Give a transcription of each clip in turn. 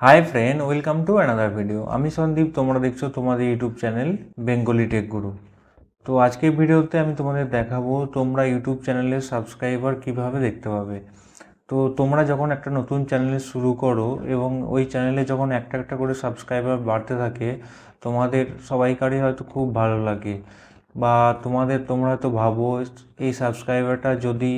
Hi friend, welcome to another video. আমি সন্দীপ, তোমরা দেখছো তোমাদের ইউটিউব চ্যানেল বেঙ্গলি টেক গুরু। তো আজকের ভিডিওতে আমি তোমাদের দেখাবো তোমরা ইউটিউব চ্যানেলের সাবস্ক্রাইবার কিভাবে দেখতে পাবে। তো তোমরা যখন একটা নতুন চ্যানেল শুরু করো এবং ওই চ্যানেলে যখন একটা একটা করে সাবস্ক্রাইবার বাড়তে থাকে, তোমাদের সবাইকারই হয়তো খুব ভালো লাগে, বা তোমরা হয়তো ভাবো এই সাবস্ক্রাইবারটা যদি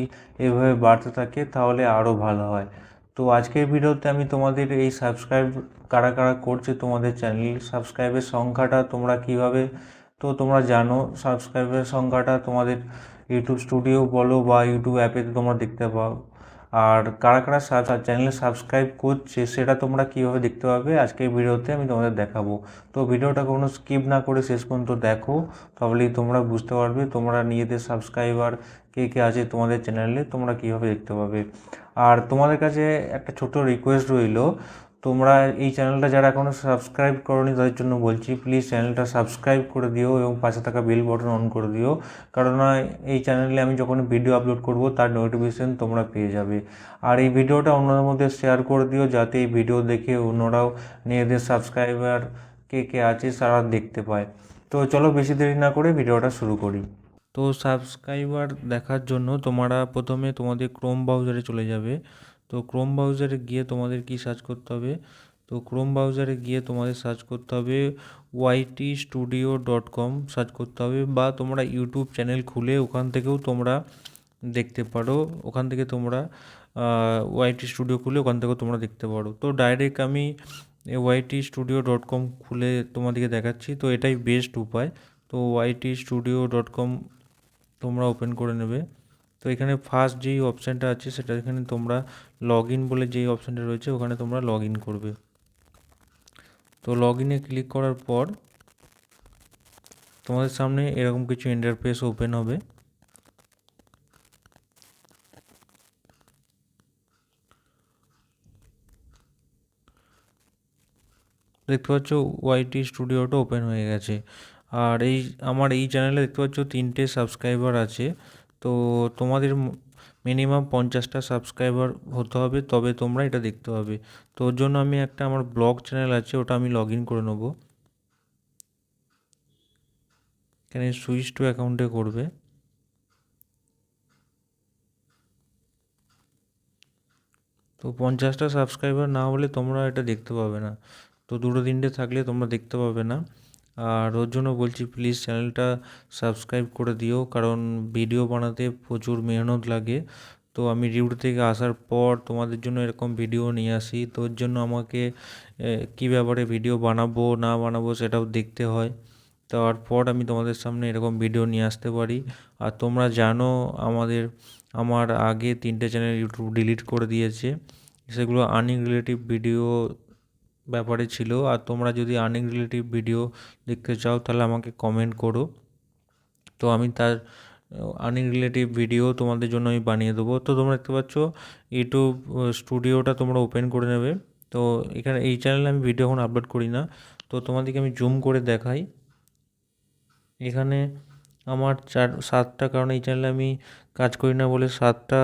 এভাবে বাড়তে থাকে তাহলে আরও ভালো হয়। তো আজকের ভিডিওতে আমি তোমাদের এই সাবস্ক্রাইব কারা কারা করছে তোমাদের চ্যানেল, সাবস্ক্রাইবের সংখ্যাটা তোমরা কিভাবে, তো তোমরা জানো সাবস্ক্রাইবের সংখ্যাটা তোমাদের ইউটিউব স্টুডিও বলো বা ইউটিউব অ্যাপেতে তোমরা দেখতে পাও। আর কারা কারা চ্যানেলে সাবস্ক্রাইব করছে সেটা তোমরা কীভাবে দেখতে পাবে আজকের ভিডিওতে আমি তোমাদের দেখাবো। তো ভিডিওটা কোনো স্কিপ না করে শেষ পর্যন্ত দেখো, তাহলেই তোমরা বুঝতে পারবে তোমরা নিজেদের সাবস্ক্রাইবার কে কে আছে তোমাদের চ্যানেলে তোমরা কীভাবে দেখতে পাবে। আর তোমাদের কাছে একটা ছোট রিকোয়েস্ট রইল, তোমরা এই চ্যানেলটা যারা এখনও সাবস্ক্রাইব করোনি তাদের জন্য বলছি, প্লিজ চ্যানেলটা সাবস্ক্রাইব করে দিও এবং পাশে থাকা বেল বাটন অন করে দিও, কারণ এই চ্যানেলে আমি যখন ভিডিও আপলোড করব তার নোটিফিকেশন তোমরা পেয়ে যাবে। আর এই ভিডিওটা অন্যদের মধ্যে শেয়ার করে দিও, যাতে এই ভিডিও দেখে অন্যরাও নিজেদের সাবস্ক্রাইবার কে কে আছে তারা দেখতে পায়। তো চলো বেশি দেরি না করে ভিডিওটা শুরু করি। তো সাবস্ক্রাইবার দেখার জন্য তোমরা প্রথমে তোমাদের ক্রোম ব্রাউজারে চলে যাবে। তো ক্রোম ব্রাউজারে গিয়ে তোমাদের কি সার্চ করতে হবে, তো ক্রোম ব্রাউজারে গিয়ে তোমাদের সার্চ করতে হবে ytstudio.com সার্চ করতে হবে, বা তোমরা ইউটিউব চ্যানেল খুলে ওখান থেকেও তোমরা দেখতে পারো। ওখান থেকে তোমরা ওয়াইটি স্টুডিও খুলে ওখান থেকেও তোমরা দেখতে পারো। তো ডাইরেক্ট আমি ytstudio.com খুলে তোমাদেরকে দেখাচ্ছি, তো এটাই বেস্ট উপায়। তো ytstudio.com তোমরা ওপেন করে নেবে। তো এখানে ফার্স্ট যেই অপশানটা আছে সেটা এখানে তোমরা লগ ইন বলে যেই অপশানটা রয়েছে ওখানে তোমরা লগ ইন করবে। তো লগ ইনে ক্লিক করার পর তোমাদের সামনে এরকম কিছু ইন্টারফেস ওপেন হবে। দেখতে পাচ্ছ ওয়াইটি স্টুডিওটা ওপেন হয়ে গেছে। আর আমার এই চ্যানেলে দেখতে পাচ্ছ 3টে সাবস্ক্রাইবার আছে। তো তোমাদের মিনিমাম 50টা সাবস্ক্রাইবার হতে হবে, তবে তোমরা এটা দেখতে পাবে। তো ওর জন্য আমি আমার ব্লগ চ্যানেল আছে, ওটা আমি লগ ইন করে নেবো। এখানে সুইচ টু অ্যাকাউন্টে করবে। তো 50টা সাবস্ক্রাইবার না হলে তোমরা এটা দেখতে পাবে না। তো 2-3টে থাকলে তোমরা দেখতে পাবে না। আর ওর জন্য বলছি প্লিজ চ্যানেলটা সাবস্ক্রাইব করে দিও, কারণ ভিডিও বানাতে প্রচুর মেহনত লাগে। তো আমি ডিউটি থেকে আসার পর তোমাদের জন্য এরকম ভিডিও নিয়ে আসি, তো ওর জন্য আমাকে কী ব্যাপারে ভিডিও বানাবো না বানাবো সেটাও দেখতে হয়। তারপর আমি তোমাদের সামনে এরকম ভিডিও নিয়ে আসতে পারি। আর তোমরা জানো আমার আগে 3টে চ্যানেল ইউটিউব ডিলিট করে দিয়েছে, সেগুলো আর্নিং রিলেটিভ ভিডিও ব্যাপারে ছিল। আর তোমরা যদি আর্নিং রিলেটিভ ভিডিও দেখতে চাও তাহলে আমাকে কমেন্ট করো, তো আমি তার আর্নিং রিলেটিভ ভিডিও তোমাদের জন্য আমি বানিয়ে দেবো। তো তোমরা দেখতে পাচ্ছ ইউটিউব স্টুডিওটা তোমরা ওপেন করে নেবে। তো এখানে এই চ্যানেলে আমি ভিডিও এখন আপলোড করি না, তো তোমাদেরকে আমি জুম করে দেখাই। এখানে আমার 7টা, কারণ এই চ্যানেলে আমি কাজ করি না বলে 7টা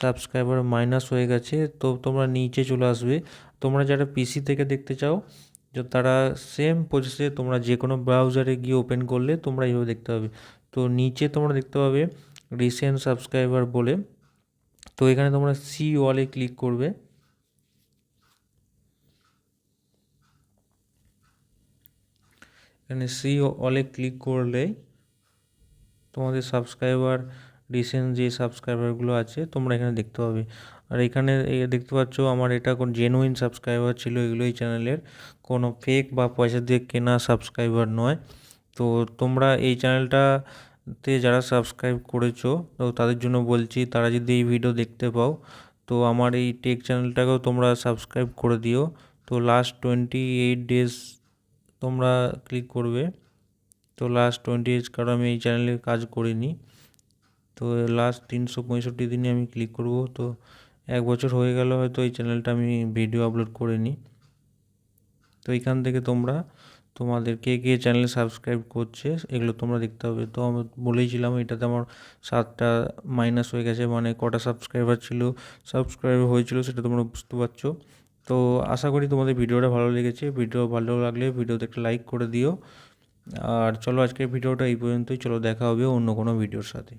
সাবস্ক্রাইবার মাইনাস হয়ে গেছে। তো তোমরা নিচে চলে আসবে। তোমরা যারা পিসি থেকে দেখতে চাও যে তারা সেম প্রসেসে তোমরা যে কোনো ব্রাউজারে গিয়ে ওপেন করলে তোমরা এইভাবে দেখতে পাবে। তো নিচে তোমরা দেখতে পাবে রিসেন্ট সাবস্ক্রাইবার বলে। তো এখানে তোমরা সি ওয়ালে ক্লিক করবে। এখানে সি ওয়ালে ক্লিক করলে তোমাদের সাবস্ক্রাইবার রিসেন্ট যে সাবস্ক্রাইবারগুলো আছে তোমরা এখানে দেখতে পাবে। আর এখানে দেখতে পাচ্ছ আমার এটা কোন জেনুইন সাবস্ক্রাইবার ছিল, এগুলো এই চ্যানেলের কোনো ফেক বা পয়সা দিয়ে কেনা সাবস্ক্রাইবার নয়। তো তোমরা এই চ্যানেলটাতে যারা সাবস্ক্রাইব করেছো তো তাদের জন্য বলছি, তারা যদি এই ভিডিও দেখতে পাও তো আমার এই টেক চ্যানেলটাকেও তোমরা সাবস্ক্রাইব করে দিও। তো লাস্ট 28 ডেজ তোমরা ক্লিক করবে। তো লাস্ট 20 ডেজ, কারণ আমি এই চ্যানেলে কাজ করিনি, তো লাস্ট 365 দিনে আমি ক্লিক করব। তো 1 বছর হয়ে গেল হয়তো এই চ্যানেলটা আমি ভিডিও আপলোড করিনি। তো এইখান থেকে তোমরা তোমাদের কে কে চ্যানেলে সাবস্ক্রাইব করছে এগুলো তোমরা দেখতে হবে। তো আমি বলেইছিলাম এটাতে আমার 7টা মাইনাস হয়ে গেছে, মানে কটা সাবস্ক্রাইবার হয়েছিল সেটা তোমরা বুঝতে পারছো। তো আশা করি তোমাদের ভিডিওটা ভালো লেগেছে। ভিডিও ভালো লাগলে ভিডিওতে একটা লাইক করে দিও। আর চলো আজকের ভিডিওটা এই পর্যন্তই। চলো দেখা হবে অন্য কোনো ভিডিওর সাথে।